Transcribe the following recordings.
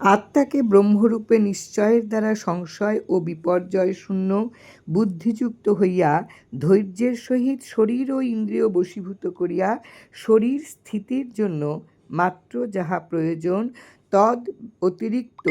আত্মাকে ব্রহ্মরূপে নিশ্চয়ের দ্বারা সংশয় ও বিপর্যয় শূন্য বুদ্ধিযুক্ত হইয়া ধৈর্যের সহিত শরীর ও ইন্দ্রিয় বশীভূত করিয়া শরীর স্থিতির জন্য মাত্র যাহা প্রয়োজন তদ অতিরিক্ত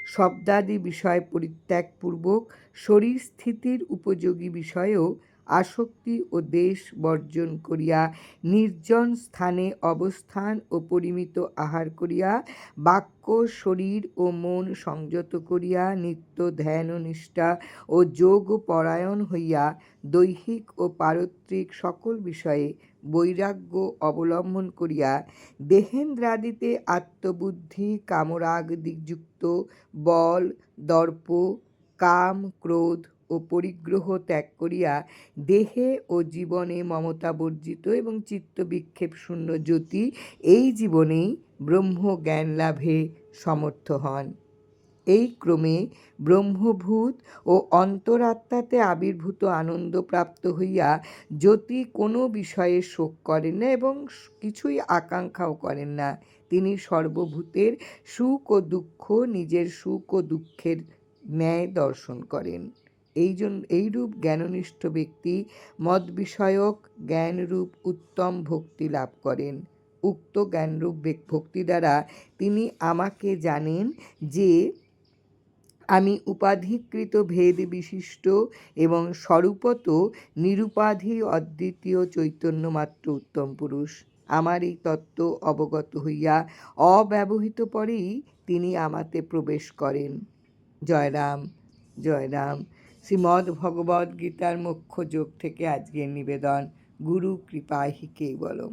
শব্দাদি বিষয় পরিত্যাগপূর্বক শরীর স্থিতির উপযোগী বিষয়েও আসক্তি ও দেশ বর্জন করিয়া নির্জন স্থানে অবস্থান ও পরিমিত আহার করিয়া বাক্য শরীর ও মন সংযত করিয়া নিত্য ধ্যান ও নিষ্ঠা ও যোগ পরায়ণ হইয়া দৈহিক ও পারত্রিক সকল বিষয়ে বৈরাগ্য অবলম্বন করিয়া দেহেন্দ্রাদিতে আত্মবুদ্ধি কামরাগযুক্ত বল দর্প কাম ক্রোধ ও পরিগ্রহ ত্যাগ করিয়া দেহে ও জীবনে মমতা বর্জিত এবং চিত্তবিক্ষেপ শূন্য জ্যোতি এই জীবনেই ব্রহ্ম জ্ঞান লাভে সমর্থ হন। এই ক্রমে ব্রহ্মভূত ও অন্তরাত্মাতে আবির্ভূত আনন্দ প্রাপ্ত হইয়া জ্যোতি কোনো বিষয়ে শোক করেন না এবং কিছুই আকাঙ্ক্ষাও করেন না। তিনি সর্বভূতের সুখ ও দুঃখ নিজের সুখ ও দুঃখের ন্যায় দর্শন করেন। এইরূপ জ্ঞাননিষ্ঠ ব্যক্তি মদ বিষয়ক জ্ঞানরূপ উত্তম ভক্তি লাভ করেন। উক্ত জ্ঞানরূপ ভক্তি দ্বারা তিনি আমাকে জানেন যে আমি উপাধিকৃত ভেদ বিশিষ্ট এবং স্বরূপত নিরুপাধি অদ্বিতীয় চৈতন্যমাত্র উত্তম পুরুষ। আমার এই তত্ত্ব অবগত হইয়া অব্যবহিত পরেই তিনি আমাতে প্রবেশ করেন। জয় রাম, জয় রাম। শ্রীমদ্ ভগবদ্গীতার মুখ্য যোগ থেকে আজকের নিবেদন। গুরু কৃপাহি কেবলম।